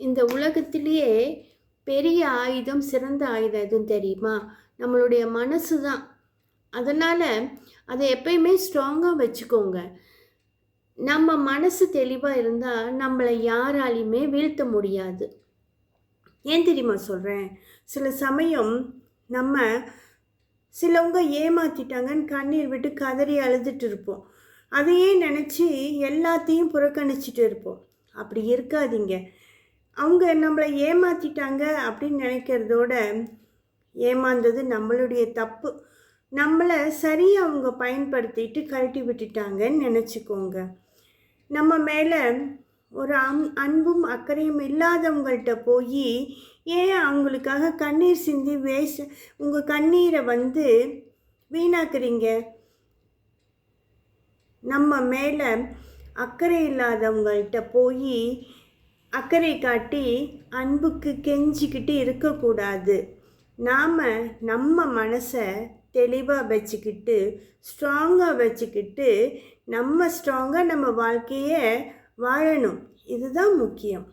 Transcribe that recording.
இந்த உலகத்திலேயே பெரிய ஆயுதம், சிறந்த ஆயுதம் எதுவும் தெரியுமா? நம்மளுடைய மனசு தான். அதனால் அதை எப்பயுமே ஸ்ட்ராங்காக வச்சுக்கோங்க. நம்ம மனசு தெளிவாக இருந்தால் நம்மளை யாராலையுமே வீழ்த்த முடியாது. ஏன் தெரியுமா சொல்கிறேன்? சில சமயம் நம்ம சிலவங்க ஏமாற்றிட்டாங்கன்னு கண்ணீர் விட்டு கதறி அழுதுட்டு இருப்போம். அதையே நினச்சி எல்லாத்தையும் புறக்கணிச்சிட்டு இருப்போம். அப்படி இருக்காதீங்க. அவங்க நம்மளை ஏமாற்றிட்டாங்க அப்படின்னு நினைக்கிறதோட, ஏமாந்தது நம்மளுடைய தப்பு. நம்மளை சரியாக அவங்க பயன்படுத்திட்டு கழட்டி விட்டுட்டாங்கன்னு நினச்சிக்கோங்க. நம்ம மேலே ஒரு அன்பும் அக்கறையும் இல்லாதவங்கள்ட்ட போய் ஏன் அவங்களுக்காக கண்ணீர் சிந்தி உங்கள் கண்ணீரை வீணாக்குறீங்க? நம்ம மேலே அக்கறை இல்லாதவங்கள்ட்ட போய் அக்கறை காட்டி அன்புக்கு கெஞ்சிக்கிட்டு இருக்கக்கூடாது. நாம் நம்ம மனசை தெளிவாக வச்சுக்கிட்டு, ஸ்ட்ராங்காக வச்சுக்கிட்டு, நம்ம ஸ்ட்ராங்காக நம்ம வாழ்க்கையை வாழணும். இதுதான் முக்கியம்.